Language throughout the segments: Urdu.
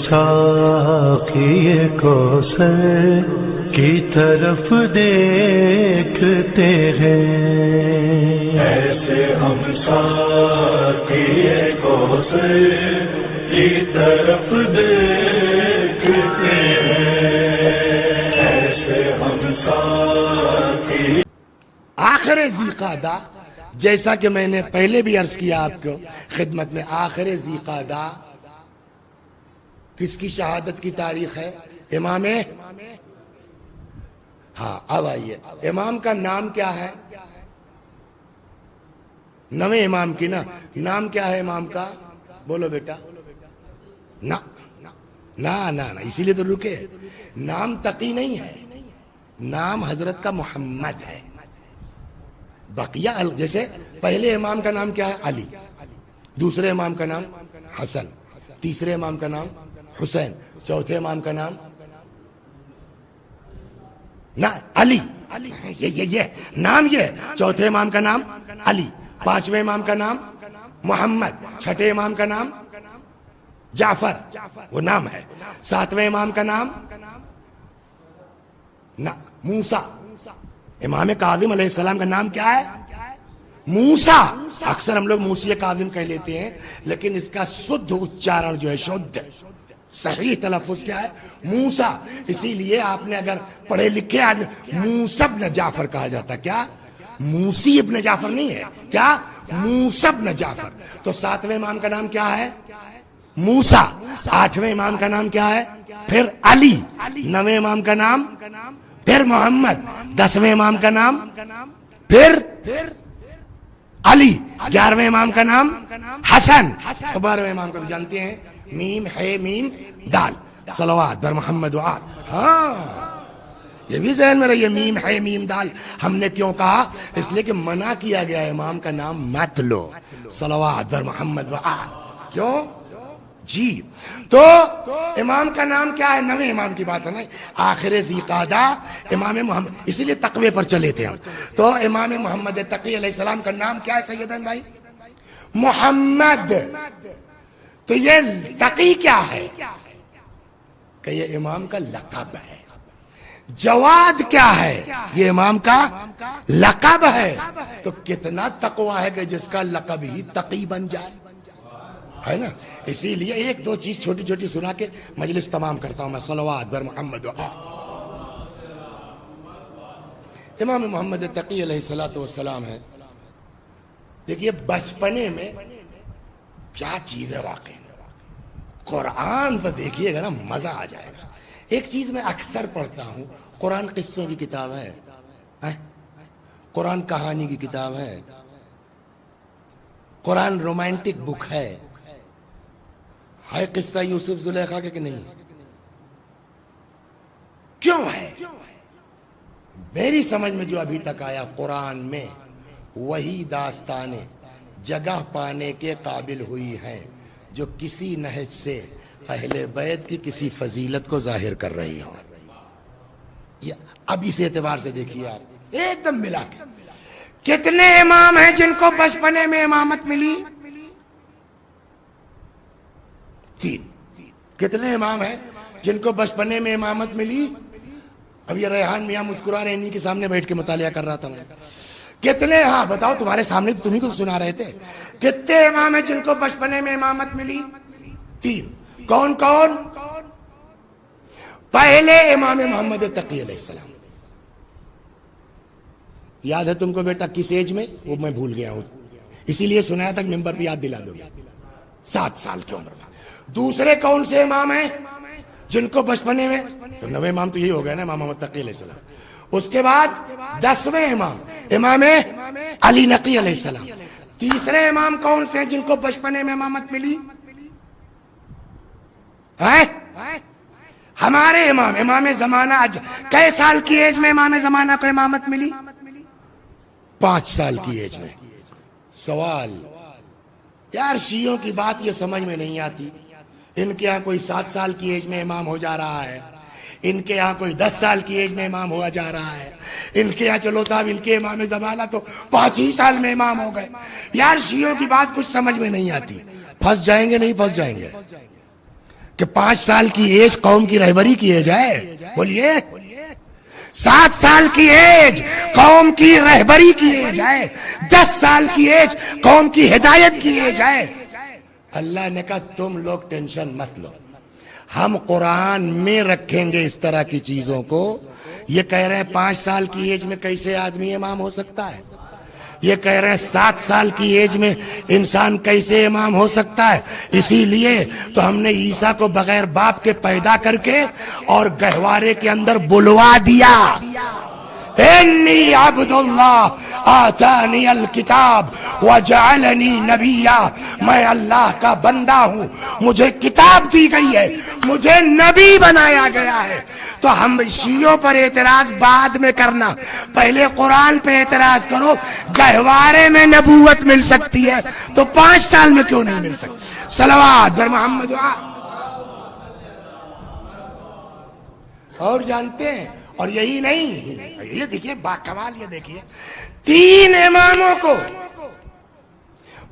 ساقی کوثر کی طرف دیکھتے ہیں، ایسے ہم ساقی کوثر کی طرف دیکھتے ہیں، ایسے ہم ساقی۔ آخر ذی قعدہ، جیسا کہ میں نے پہلے بھی عرض کیا آپ کو خدمت میں، آخر ذی قعدہ کس کی شہادت کی تاریخ ہے؟ امام، ہاں اب آئیے، امام کا نام کیا ہے؟ نویں امام کی نا نام کیا ہے امام کا؟ بولو بیٹا۔ نا نا نا نا، اسی لیے تو رکے، نام تقی نہیں ہے، نام حضرت کا محمد ہے۔ بقیہ جیسے پہلے امام کا نام کیا ہے؟ علی، دوسرے امام کا نام حسن، تیسرے امام کا نام حسین، چوتھے امام کا نام نہ علی، یہ نام، یہ چوتھے امام کا نام علی، پانچویں امام کا نام محمد، چھٹے امام کا نام جعفر، وہ نام ہے، ساتویں امام کا نام موسیٰ، امام کاظم علیہ السلام کا نام کیا ہے؟ موسیٰ۔ اکثر ہم لوگ موسی کاظم کہہ لیتے ہیں، لیکن اس کا شدھ اچارن جو ہے، شدھ صحیح تلفظ کیا ہے؟ موسیٰ۔ اسی لیے آپ نے اگر پڑھے لکھے آدمی، موسیٰ ابن جعفر کہا جاتا، کیا؟ موسی ابن جعفر نہیں ہے، کیا؟ موسیٰ ابن جعفر۔ تو ساتویں امام کا نام کیا ہے؟ موسیٰ۔ آٹھویں امام کا نام کیا ہے؟ پھر علی۔ نویں امام کا نام پھر محمد۔ دسویں امام کا نام پھر علی۔ گیارہویں امام کا نام حسن۔ بارہویں امام کو تو جانتے ہیں، میم ہے میم دال، صلوات بر محمد و آل۔ ہاں یہ بھی ذہن میں رہیے، میم ہے میم دال ہم نے کیوں کہا؟ اس لیے کہ منع کیا گیا امام کا نام مت لو، صلوات بر محمد و آل۔ کیوں جی؟ تو امام کا نام کیا ہے؟ نویں امام کی بات ہے نا، آخر ذی قعدہ امام محمد، اسی لیے تقوی پر چلے تھے ہم۔ تو امام محمد تقی علیہ السلام کا نام کیا ہے سیدن بھائی؟ محمد۔ تو یہ تقی کیا ہے؟ کہ یہ امام کا لقب ہے۔ جواد کیا ہے؟ یہ امام کا لقب ہے۔ تو کتنا تقوی ہے کہ جس کا لقب ہی تقی بن جائے، ہے نا؟ اسی لیے ایک دو چیز چھوٹی چھوٹی سنا کے مجلس تمام کرتا ہوں میں، صلوات بر محمد و آل۔ امام محمد تقی علیہ السلام ہے، دیکھیے بچپنے میں کیا چیز ہے واقعی، قرآن پر دیکھیے گا نا مزہ آ جائے گا۔ ایک چیز میں اکثر پڑھتا ہوں، قرآن قصوں کی کتاب ہے، قرآن کہانی کی کتاب ہے، قرآن رومانٹک بک ہے قصہ یوسف زلیخا کے کہ نہیں؟ کیوں ہے؟ میری سمجھ میں جو ابھی تک آیا، قرآن میں وہی داستانیں جگہ پانے کے قابل ہوئی ہیں جو کسی نہج سے اہل بیت کی کسی فضیلت کو ظاہر کر رہی ہوں۔ اب اس اعتبار سے دیکھیے آپ، ایک دم ملا کے کتنے امام ہیں جن کو بچپنے میں امامت ملی؟ تین۔ کتنے امام ہیں جن کو بچپنے میں امامت ملی؟ اب یہ ریحان میاں مسکرا رہے، انہی کے سامنے بیٹھ کے مطالعہ کر رہا تھا میں۔ کتنے، ہاں بتاؤ، تمہارے سامنے تو تمہیں کو سنا رہے تھے، کتنے امام ہیں جن کو بچپنے میں امامت ملی؟ تین۔ کون کون؟ پہلے امام محمد تقی علیہ السلام، یاد ہے تم کو بیٹا کس ایج میں؟ وہ میں بھول گیا ہوں، اسی لیے سنایا تک ممبر پہ یاد دلا دو گے، 7 سال کی عمر میں۔ دوسرے کون سے امام ہیں جن کو بچپنے میں؟ تو نویں امام تو یہی ہو گیا نا، امام محمد تقی علیہ السلام۔ اس کے بعد 10ویں امام، امام علی نقی علیہ السلام۔ تیسرے امام کون سے ہیں جن کو بچپنے میں امامت ملی؟ ہمارے امام زمانہ۔ کئے سال کی ایج میں امام زمانہ کو امامت ملی؟ 5 سال کی ایج میں۔ سوال یار، شیعوں کی بات یہ سمجھ میں نہیں آتی، ان کے ہاں کوئی 7 سال کی ایج میں امام ہو جا رہا ہے، ان کے ہاں کوئی 10 سال کی ایج میں امام ہوا جا رہا ہے، ان کے ہاں چلو صاحب ان کے امام زمانہ تو 5 ہی سال میں امام ہو گئے۔ یار شیعوں کی بات کچھ سمجھ میں نہیں آتی، پھنس جائیں گے نہیں پھنس جائیں گے؟ کہ 5 سال کی ایج قوم کی رہبری کیے جائے؟ بولیے 7 سال کی ایج قوم کی رہبری کیے جائے، 10 سال کی ایج قوم کی ہدایت کیے جائے۔ اللہ نے کہا تم لوگ ٹینشن مت لو، ہم قرآن میں رکھیں گے اس طرح کی چیزوں کو۔ یہ کہہ رہے ہیں 5 سال کی ایج میں کیسے آدمی امام ہو سکتا ہے، یہ کہہ رہے ہیں 7 سال کی ایج میں انسان کیسے امام ہو سکتا ہے۔ اسی لیے تو ہم نے عیسیٰ کو بغیر باپ کے پیدا کر کے اور گہوارے کے اندر بلوا دیا، انی عبد اللہ آتانی الکتاب وجعلنی نبیا، میں اللہ کا بندہ ہوں، مجھے کتاب دی گئی ہے، مجھے نبی بنایا گیا ہے۔ تو ہم شیعوں پر اعتراض بعد میں کرنا، پہلے قرآن پہ اعتراض کرو۔ گہوارے میں نبوت مل سکتی ہے تو 5 سال میں کیوں نہیں مل سکتی؟ صلوات بر محمد۔ اور جانتے ہیں، اور یہی نہیں، یہ دیکھیے باکمال، یہ دیکھیے 3 اماموں کو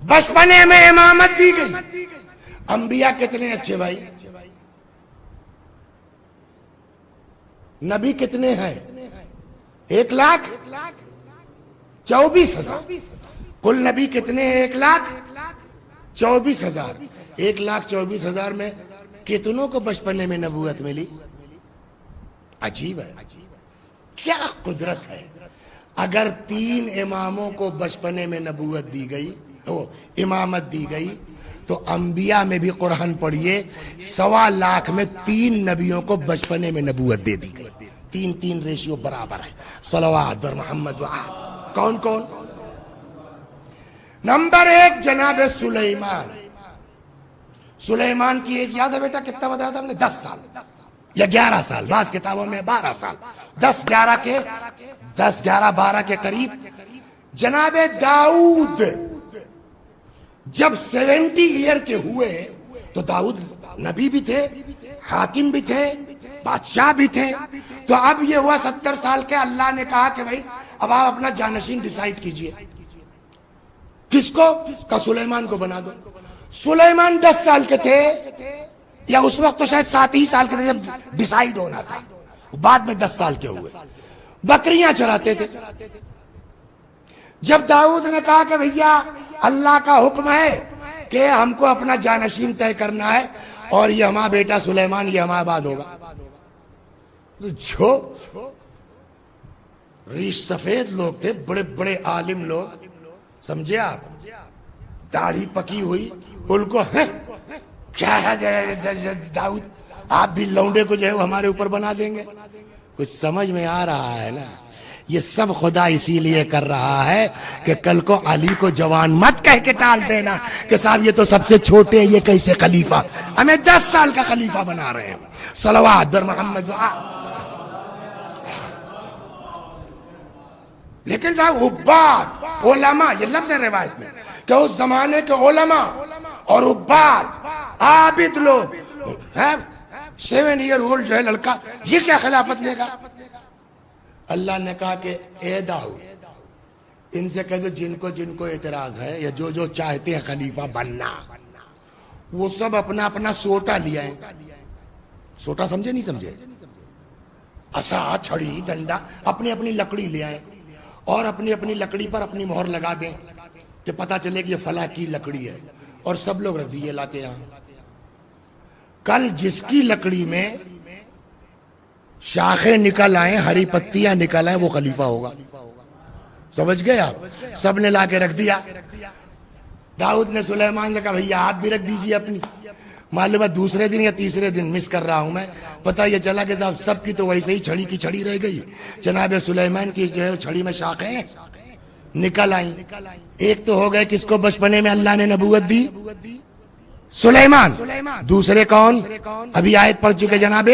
بچپنے میں امامت دی گئی۔ انبیاء کتنے اچھے بھائی، نبی کتنے ہیں؟ 1,24,000۔ کل نبی کتنے ہیں؟ 1,24,000۔ 1,24,000 میں کتنوں کو بچپنے میں نبوت ملی؟ عجیب ہے، کیا قدرت ہے۔ اگر 3 اماموں کو بچپنے میں نبوت دی گئی، امامت دی گئی، تو انبیاء میں بھی قرآن پڑھیے 1.25 لاکھ میں 3 نبیوں کو بچپنے میں نبوت دے دی گئی۔ 3 ریشیو برابر ہے۔ صلوات بر محمد و آل۔ کون کون؟ نمبر 1 جناب سلیمان۔ سلیمان کی ایج یاد ہے بیٹا؟ کتنا بتایا تھا ہم نے؟ 10 سال یا 11 سال، بعض کتابوں میں 12 سال، 10-11 کے قریب۔ جناب داؤد جب 70 ایئر کے ہوئے تو داؤد نبی بھی تھے، حاکم بھی تھے، بادشاہ بھی تھے۔ تو اب یہ ہوا 70 سال کے، اللہ نے کہا کہ بھائی اب آپ اپنا جانشین ڈیسائیڈ کیجئے، کس کو؟ کا سلیمان کو بنا دو۔ سلیمان 10 سال کے تھے، یا اس وقت تو شاید 7 ہی سال کے تھے جب ڈیسائیڈ ہونا تھا، بعد میں 10 سال کے ہوئے۔ بکریاں چراتے تھے۔ جب داؤد نے کہا کہ بھیا اللہ کا حکم ہے کہ ہم کو اپنا جانشین طے کرنا ہے اور یہ ہمارا بیٹا سلیمان یہ ہمارا بعد ہوگا، جو ریش سفید لوگ تھے، بڑے بڑے عالم لوگ، سمجھے آپ، داڑھی پکی ہوئی، ان کو کیا ہے داؤد آپ بھی لونڈے کو جو ہے وہ ہمارے اوپر بنا دیں گے؟ کچھ سمجھ میں آ رہا ہے نا؟ یہ سب خدا اسی لیے کر رہا ہے کہ کل کو علی کو جوان مت کہہ کے ٹال دینا کہ صاحب یہ تو سب سے چھوٹے ہیں، یہ کیسے خلیفہ؟ ہمیں 10 سال کا خلیفہ بنا رہے ہیں۔ صلوات بر محمد۔ لیکن صاحب عباد، علماء، یہ لفظ ہے روایت میں کہ اس زمانے کے علماء اور عباد، عابد لوگ، 7 ایئر اولڈ جو ہے لڑکا، یہ کیا خلافت لے گا؟ اللہ نے کہا کہ اے داؤد ان سے کہہ دو جن کو اعتراض ہے یا جو چاہتے ہیں خلیفہ بننا، وہ سب اپنا اپنا سوٹا لیا ہے۔ سوٹا سمجھے نہیں سمجھے؟ عصا، چھڑی، ڈنڈا، اپنی اپنی لکڑی لے آئے اور اپنی اپنی لکڑی پر اپنی مہر لگا دیں کہ پتہ چلے کہ یہ فلاں کی لکڑی ہے، اور سب لوگ رکھ دیے لا کے یہاں۔ کل جس کی لکڑی میں شاخیں نکل آئیں، ہری پتیاں نکل آئیں، وہ خلیفہ ہوگا۔ سمجھ گئے آپ؟ سب نے لا کے رکھ دیا۔ داؤد نے سلیمان سے کہا بھئی آپ بھی رکھ دیجئے اپنی۔ معلوم ہے دوسرے دن یا تیسرے دن مس کر رہا ہوں میں، پتہ یہ چلا کہ صاحب سب کی تو ویسے ہی چھڑی کی چھڑی رہ گئی، جناب سلیمان کی جو ہے چھڑی میں شاخیں نکل آئیں۔ ایک تو ہو گئے کس کو بچپنے میں اللہ نے نبوت دی؟ سلیمان۔ دوسرے کون؟ ابھی آیت پڑھ چکے جناب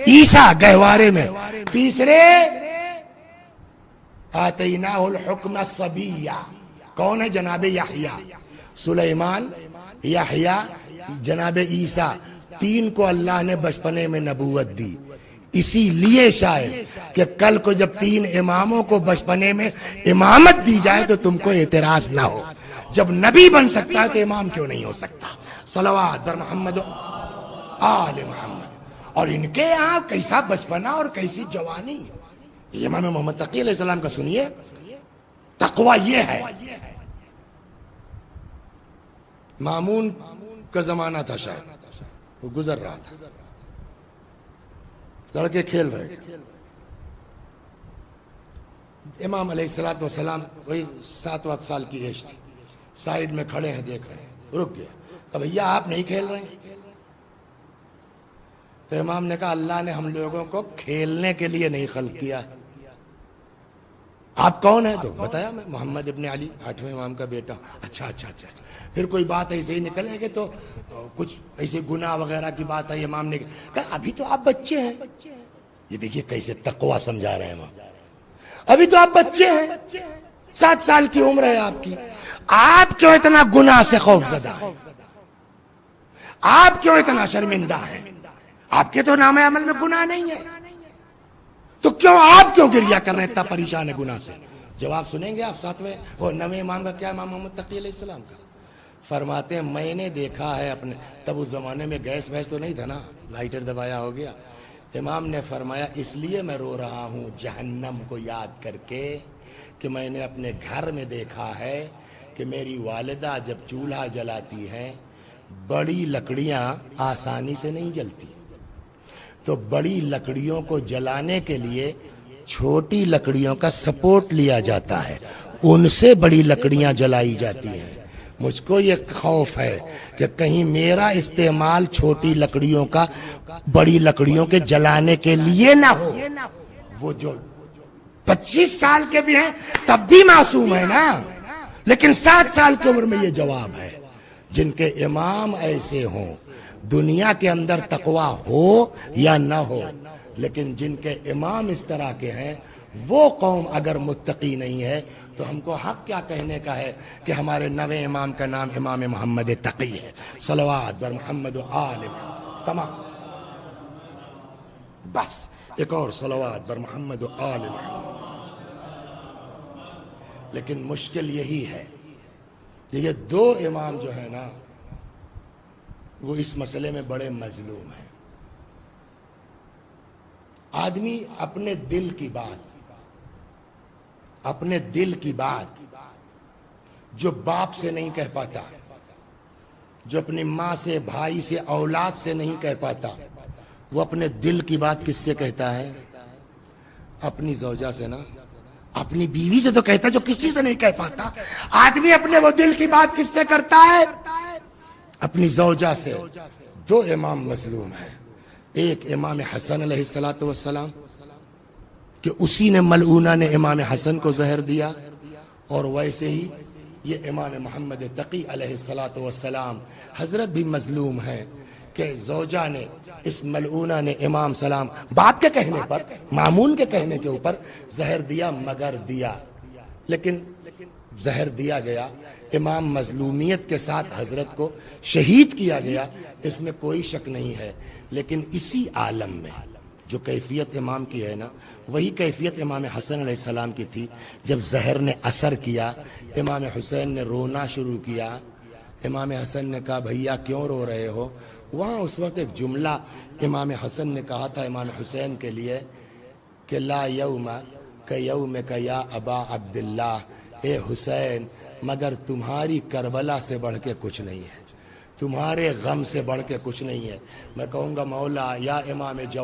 عیسیٰ گہوارے میں۔ تیسرے آتیناہ الحکم صبیہ، کون ہے؟ جناب یحییٰ۔ سلیمان، یحییٰ، جناب عیسیٰ، 3 کو اللہ نے بچپنے میں نبوت دی۔ اسی لیے شاید کہ کل کو جب 3 اماموں کو بچپنے میں امامت دی جائے تو تم کو اعتراض نہ ہو۔ جب نبی بن سکتا ہے تو امام کیوں نہیں ہو سکتا؟ صلوات بر محمد۔ آل محمد. اور ان کے یہاں کیسا بچپنا اور کیسی جوانی. یہ امام محمد تقی علیہ السلام کا سنیے. تقوی یہ ہے. مامون کا زمانہ تھا شاید, وہ گزر رہا تھا, لڑکے کھیل رہے تھے. امام علیہ الصلوۃ والسلام وہی 7-8 سال کی ایج تھی, سائیڈ میں کھڑے ہیں دیکھ رہے ہیں. رک گیا, تو بھیا آپ نہیں کھیل رہے ہیں؟ تو امام نے کہا اللہ نے ہم لوگوں کو کھیلنے کے لیے نہیں خلق کیا. آپ کون ہیں؟ تو بتایا میں محمد ابن علی 8ویں امام کا بیٹا. اچھا. پھر کوئی بات ایسے ہی نکلے گی تو کچھ ایسے گناہ وغیرہ کی بات ہے. امام نے کہا ابھی تو آپ بچے ہیں. یہ دیکھیے کیسے تقوی سمجھا رہے ہیں امام. ابھی تو آپ بچے ہیں, 7 سال کی عمر ہے آپ کی. آپ کیوں اتنا گناہ سے خوف زدہ ہیں؟ آپ کیوں اتنا شرمندہ ہیں؟ آپ کے تو نام عمل میں گناہ نہیں ہے, تو کیوں آپ کیوں گریہ کر رہے ہیں, اتنا پریشان ہے گناہ سے؟ جواب سنیں گے آپ 9ویں امام کا کیا, امام محمد تقی علیہ السلام کا. فرماتے ہیں میں نے دیکھا ہے اپنے, تب اس زمانے میں گیس ویس تو نہیں تھا نا, لائٹر دبایا ہو گیا. امام نے فرمایا اس لیے میں رو رہا ہوں جہنم کو یاد کر کے کہ میں نے اپنے گھر میں دیکھا ہے کہ میری والدہ جب چولہا جلاتی ہیں بڑی لکڑیاں آسانی سے نہیں جلتی, تو بڑی لکڑیوں کو جلانے کے لیے چھوٹی لکڑیوں کا سپورٹ لیا جاتا ہے, ان سے بڑی لکڑیاں جلائی جاتی ہیں. مجھ کو یہ خوف ہے کہ کہیں میرا استعمال چھوٹی لکڑیوں کا بڑی لکڑیوں کے جلانے کے لیے نہ ہو. وہ جو 25 سال کے بھی ہیں تب بھی معصوم ہے نا, لیکن 7 سال کی عمر میں یہ جواب ہے. جن کے امام ایسے ہوں, دنیا کے اندر تقوی ہو یا نہ ہو, لیکن جن کے امام اس طرح کے ہیں, وہ قوم اگر متقی نہیں ہے تو ہم کو حق کیا کہنے کا ہے کہ ہمارے 9ویں امام کا نام امام محمد تقی ہے. صلوات بر محمد و آل محمد. تمام. بس ایک اور صلوات بر محمد و آل محمد. لیکن مشکل یہی ہے کہ یہ 2 امام جو ہے نا وہ اس مسئلے میں بڑے مظلوم ہیں. آدمی اپنے دل کی بات جو باپ سے نہیں کہہ پاتا, جو اپنی ماں سے, بھائی سے, اولاد سے نہیں کہہ پاتا, وہ اپنے دل کی بات کس سے کہتا ہے؟ اپنی زوجہ سے نا, اپنی بیوی سے تو کہتا ہے جو کسی سے نہیں کہہ پاتا. آدمی اپنے وہ دل کی بات کس سے کرتا ہے؟ اپنی زوجہ سے. 2 امام مظلوم ہیں. ایک امام حسن علیہ السلام کہ اسی نے ملعونہ نے امام حسن کو زہر دیا, اور ویسے ہی یہ امام محمد تقی علیہ السلام حضرت بھی مظلوم ہیں کہ زوجہ نے, اس ملعونہ نے امام سلام باپ کے کہنے پر, مامون کے کہنے کے اوپر زہر دیا, مگر دیا, لیکن زہر دیا گیا. امام مظلومیت کے ساتھ حضرت کو شہید کیا گیا, اس میں کوئی شک نہیں ہے. لیکن اسی عالم میں جو کیفیت امام کی ہے نا, وہی کیفیت امام حسن علیہ السلام کی تھی. جب زہر نے اثر کیا, امام حسین نے رونا شروع کیا. امام حسن نے کہا بھیا کیوں رو رہے ہو؟ وہاں اس وقت ایک جملہ امام حسن نے کہا تھا امام حسین کے لیے کہ لا یوم کیومک یا ابا عبداللہ, اے حسین مگر تمہاری کربلا سے بڑھ کے کچھ نہیں ہے, تمہارے غم سے بڑھ کے کچھ نہیں ہے. میں کہوں گا مولا یا امام جواد